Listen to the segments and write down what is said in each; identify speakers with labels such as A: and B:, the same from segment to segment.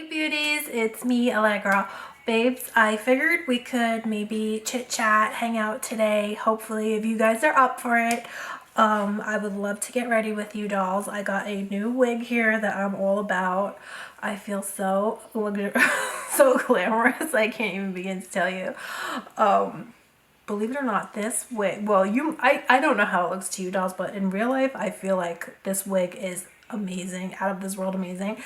A: Hey beauties, it's me, Alegra. Babes, I figured we could maybe chit chat, hang out today. Hopefully, if you guys are up for it, I would love to get ready with you dolls. I got a new wig here that I'm all about. I feel so so glamorous. I can't even begin to tell you. Believe it or not, this wig, well, I don't know how it looks to you dolls, but in real life, I feel like this wig is amazing, out of this world amazing.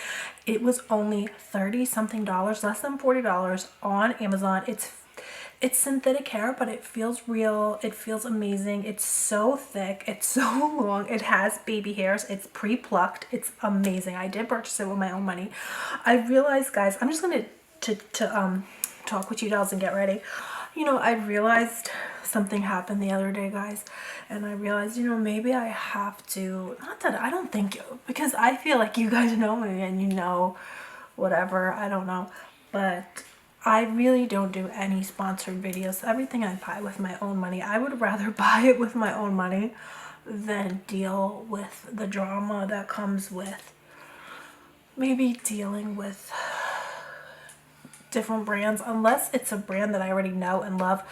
A: It was only 30 something dollars, less than $40 on Amazon. It's synthetic hair, but it feels real. It feels amazing. It's so thick. It's so long. It has baby hairs. It's pre-plucked. It's amazing. I did purchase it with my own money. I realized, guys, I'm just gonna talk with you dolls and get ready. You know, I realized something happened the other day, guys, and I realized, you know, maybe I have to, not that I don't think, because I feel like you guys know me and you know whatever, I don't know, but I really don't do any sponsored videos. Everything I buy with my own money. I would rather buy it with my own money than deal with the drama that comes with maybe dealing with different brands, unless it's a brand that I already know and love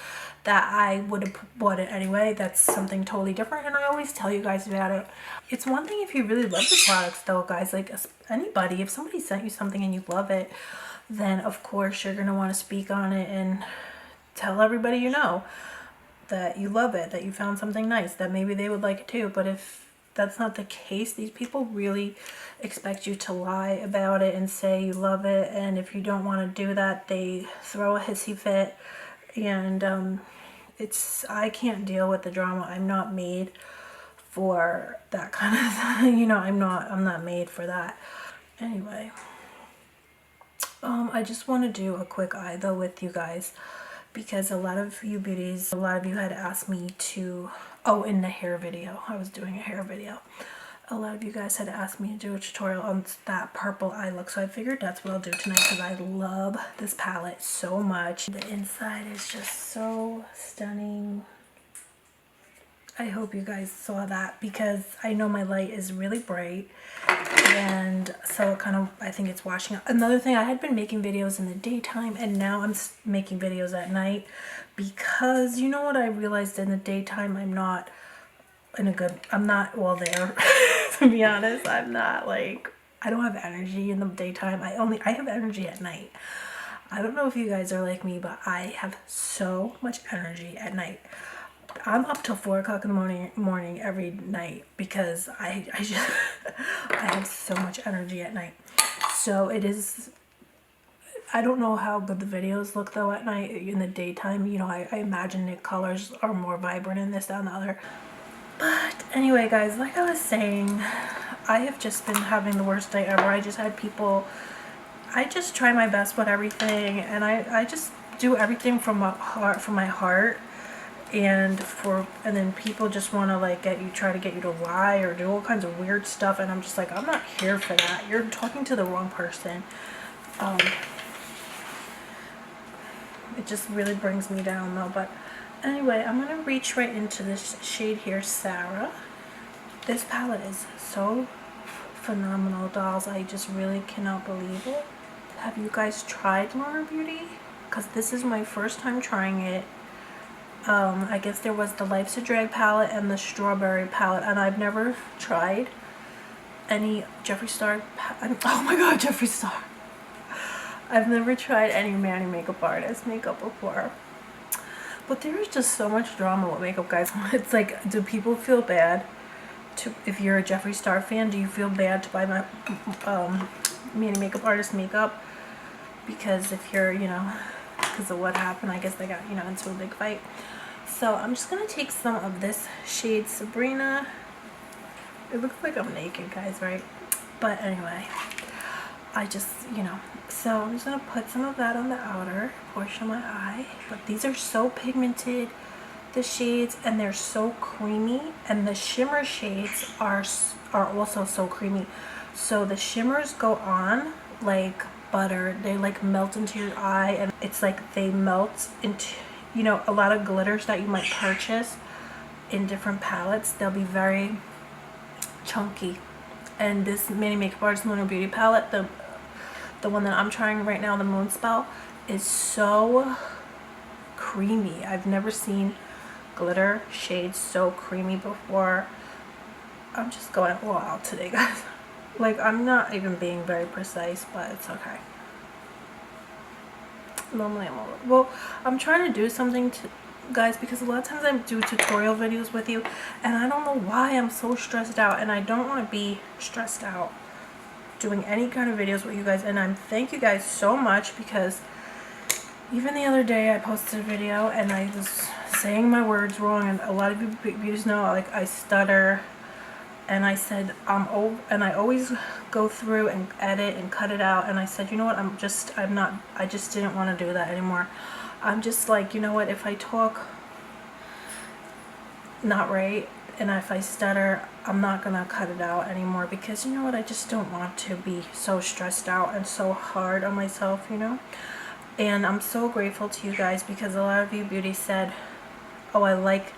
A: that I would have bought it anyway. That's something totally different, and I always tell you guys about it. It's one thing if you really love the products though, guys, like anybody, if somebody sent you something and you love it, then of course you're gonna want to speak on it and tell everybody you know that you love it, that you found something nice, that maybe they would like it too. But if that's not the case, these people really expect you to lie about it and say you love it, and if you don't want to do that, they throw a hissy fit. And I can't deal with the drama. I'm not made for that kind of thing. You know, I'm not made for that. Anyway, I just want to do a quick eye though with you guys, because a lot of you beauties, a lot of you had asked me to, in the hair video, I was doing a hair video. A lot of you guys had asked me to do a tutorial on that purple eye look, so I figured that's what I'll do tonight because I love this palette so much. The inside is just so stunning. I hope you guys saw that because I know my light is really bright, and so it kind of, I think it's washing out. Another thing, I had been making videos in the daytime and now I'm making videos at night because you know what I realized, in the daytime I'm not well there to be honest. I'm not like, I don't have energy in the daytime. I have energy at night. I don't know if you guys are like me, but I have so much energy at night. I'm up till 4 o'clock in the morning every night because I just I have so much energy at night. So it is, I don't know how good the videos look though at night. In the daytime, you know, I imagine the colors are more vibrant in this, that, and the other. But anyway, guys, like I was saying, I have just been having the worst day ever. I just had people, I just try my best with everything, and I just do everything from my heart, and then people just want to like try to get you to lie or do all kinds of weird stuff, and I'm just like, I'm not here for that. You're talking to the wrong person. It just really brings me down though. But anyway, I'm going to reach right into this shade here, Sarah. This palette is so phenomenal, dolls. I just really cannot believe it. Have you guys tried Lunar Beauty? Because this is my first time trying it. I guess there was the Life's a Drag palette and the Strawberry palette, and I've never tried any Jeffree Star. Oh my god, Jeffree Star. I've never tried any Manny makeup artist makeup before. But there is just so much drama with makeup, guys. It's like, do people feel bad if you're a Jeffree Star fan? Do you feel bad to buy my Manny makeup artist makeup? Because if you're, you know, because of what happened, I guess they got, you know, into a big fight. So I'm just gonna take some of this shade Sabrina. It looks like I'm naked, guys, right? But anyway, I just, you know, so I'm just gonna put some of that on the outer portion of my eye. But these are so pigmented, the shades, and they're so creamy, and the shimmer shades are also so creamy. So the shimmers go on like butter. They like melt into your eye, and it's like they melt into, you know, a lot of glitters that you might purchase in different palettes, they'll be very chunky. And this Manny Makeup Artist Lunar Beauty palette, the one that I'm trying right now, the Moon Spell, is so creamy. I've never seen glitter shades so creamy before. I'm just going all out today, guys. Like, I'm not even being very precise, but it's okay. Normally I'm trying to do something to guys, because a lot of times I do tutorial videos with you and I don't know why I'm so stressed out, and I don't want to be stressed out doing any kind of videos with you guys. And I'm thank you guys so much, because even the other day I posted a video and I was saying my words wrong, and a lot of you beauties know, like, I stutter, and I said and I always go through and edit and cut it out, and I said, you know what, I just didn't want to do that anymore. I'm just like, you know what, if I talk not right and if I stutter, I'm not gonna cut it out anymore, because you know what, I just don't want to be so stressed out and so hard on myself, you know. And I'm so grateful to you guys, because a lot of you beauties said, oh, I like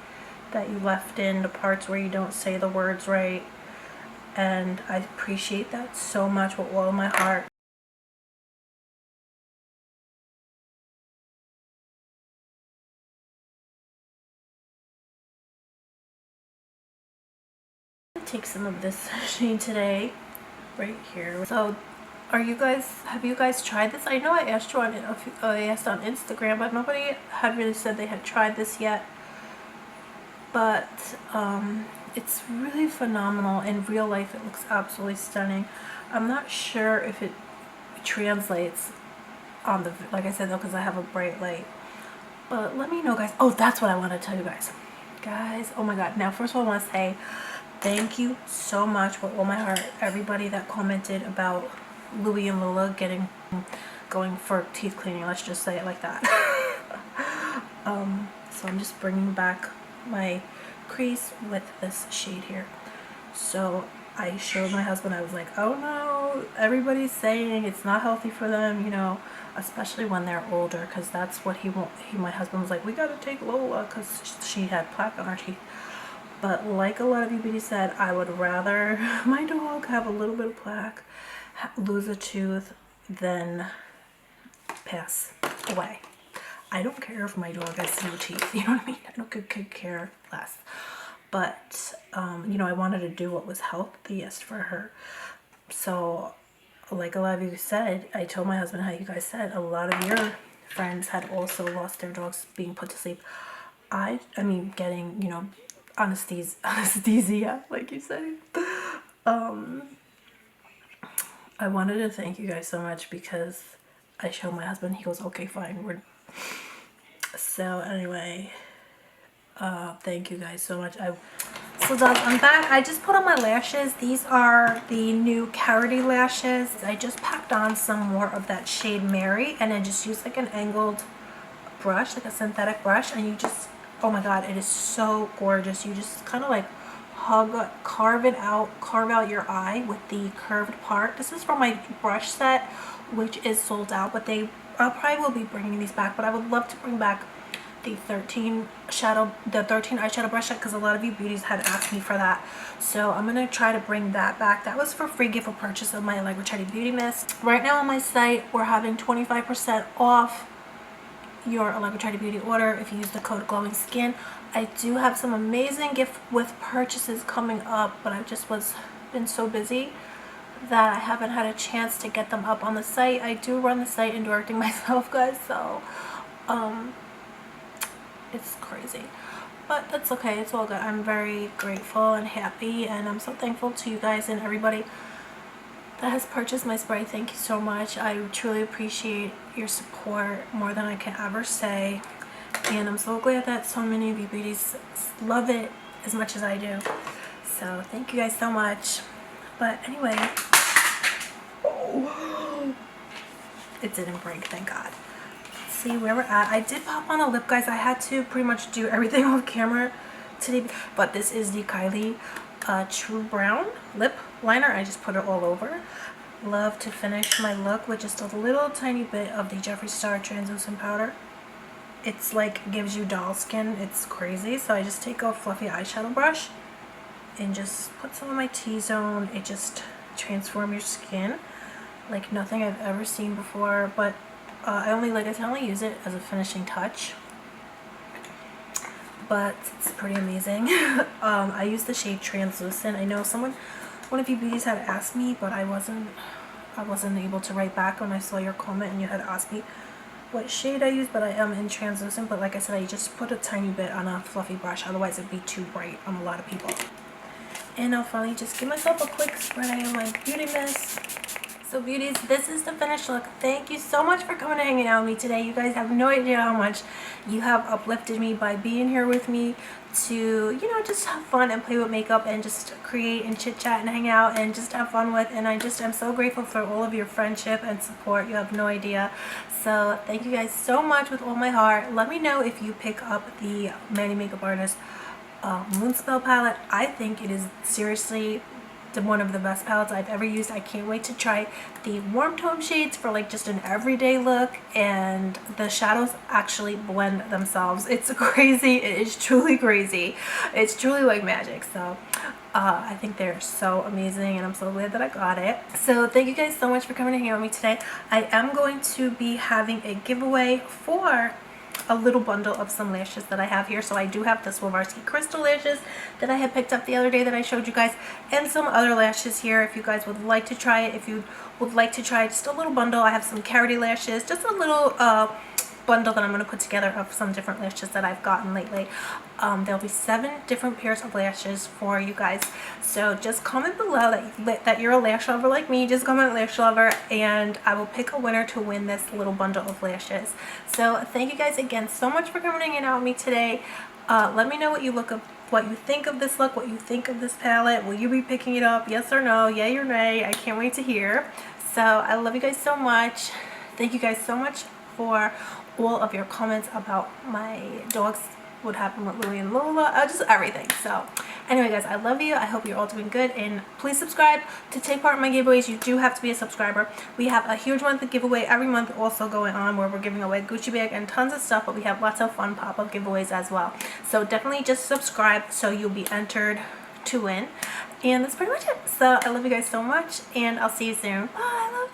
A: that you left in the parts where you don't say the words right, and I appreciate that so much with all my heart. Take some of this shade today right here. So have you guys tried this? I know I asked you I asked on Instagram, but nobody had really said they had tried this yet. But it's really phenomenal. In real life it looks absolutely stunning. I'm not sure if it translates on the, like I said though, because I have a bright light. But let me know, guys. Oh, that's what I want to tell you guys. Guys, oh my god. Now, first of all, I want to say thank you so much with all my heart, everybody that commented about Louie and Lola going for teeth cleaning. Let's just say it like that. So I'm just bringing back my crease with this shade here. So I showed my husband, I was like, oh no, everybody's saying it's not healthy for them, you know, especially when they're older, because that's what my husband was like, we gotta take Lola, because she had plaque on her teeth. But like a lot of you beauty said, I would rather my dog have a little bit of plaque, lose a tooth, than pass away. I don't care if my dog has no teeth, you know what I mean? I could care less. But, you know, I wanted to do what was healthiest for her. So, like a lot of you said, I told my husband how you guys said, a lot of your friends had also lost their dogs being put to sleep. I mean, getting, you know, anesthesia, like you said. I wanted to thank you guys so much, because I showed my husband, he goes, okay, fine. So anyway, thank you guys so much. So dogs, I'm back. I just put on my lashes. These are the new Carity lashes. I just packed on some more of that shade Mary, and then just used like an angled brush, like a synthetic brush, and you just, oh my god, it is so gorgeous. You just kind of like carve out your eye with the curved part. This is from my brush set, which is sold out, but I probably will be bringing these back. But I would love to bring back the 13 eyeshadow brush set, because a lot of you beauties had asked me for that. So I'm gonna try to bring that back. That was for free gift or purchase of my Alegra Beauty Mist. Right now on my site, we're having 25% off your Alegra Beauty order if you use the code Glowing Skin. I do have some amazing gift with purchases coming up, but I've just been so busy that I haven't had a chance to get them up on the site. I do run the site and directing myself, guys, so it's crazy, but that's okay. It's all good. I'm very grateful and happy, and I'm so thankful to you guys and everybody that has purchased my spray. Thank you so much. I truly appreciate your support more than I can ever say, and I'm so glad that so many of you beauties love it as much as I do. So thank you guys so much. But anyway, oh, it didn't break, thank god. See where we're at. I did pop on a lip, guys. I had to pretty much do everything off camera today, but this is the Kylie True Brown lip liner. I just put it all over. Love to finish my look with just a little tiny bit of the Jeffree Star translucent powder. It's like gives you doll skin. It's crazy. So I just take a fluffy eyeshadow brush and just put some of my T-zone. It just transforms your skin. like nothing I've ever seen before, but I only use it as a finishing touch, but it's pretty amazing. I use the shade Translucent. I know one of you beauties had asked me, but I wasn't able to write back when I saw your comment and you had asked me what shade I use, but I am in Translucent. But like I said, I just put a tiny bit on a fluffy brush, otherwise it'd be too bright on a lot of people. And I'll finally just give myself a quick spray of my beauty mist. So beauties, this is the finished look. Thank you so much for coming and hanging out with me today. You guys have no idea how much you have uplifted me by being here with me to, you know, just have fun and play with makeup and just create and chit chat and hang out and just have fun with. And I just am so grateful for all of your friendship and support. You have no idea. So thank you guys so much with all my heart. Let me know if you pick up the Manny Makeup Artist Moonspell palette. I think it is seriously one of the best palettes I've ever used. I can't wait to try the warm tone shades for like just an everyday look, and the shadows actually blend themselves. It's crazy. It is truly crazy. It's truly like magic. So I think they're so amazing, and I'm so glad that I got it. So thank you guys so much for coming to hang out with me today. I am going to be having a giveaway for a little bundle of some lashes that I have here. So I do have the Swarovski crystal lashes that I had picked up the other day that I showed you guys, and some other lashes here if you guys would like to try it. If you would like to try just a little bundle, I have some Carity lashes, just a little bundle that I'm going to put together of some different lashes that I've gotten lately. There'll be 7 different pairs of lashes for you guys. So just comment below that you're a lash lover like me. Just comment lash lover, and I will pick a winner to win this little bundle of lashes. So thank you guys again so much for coming and hanging out with me today. Let me know what you think of this look, what you think of this palette. Will you be picking it up? Yes or no? Yay or nay? I can't wait to hear. So I love you guys so much. Thank you guys so much for all of your comments about my dogs, what happened with Louie and Lola, just everything. So anyway guys, I love you. I hope you're all doing good, and please subscribe to take part in my giveaways. You do have to be a subscriber. We have a huge monthly giveaway every month also going on, where we're giving away Gucci bag and tons of stuff, but we have lots of fun pop-up giveaways as well. So definitely just subscribe so you'll be entered to win. And that's pretty much it. So I love you guys so much, and I'll see you soon. Bye.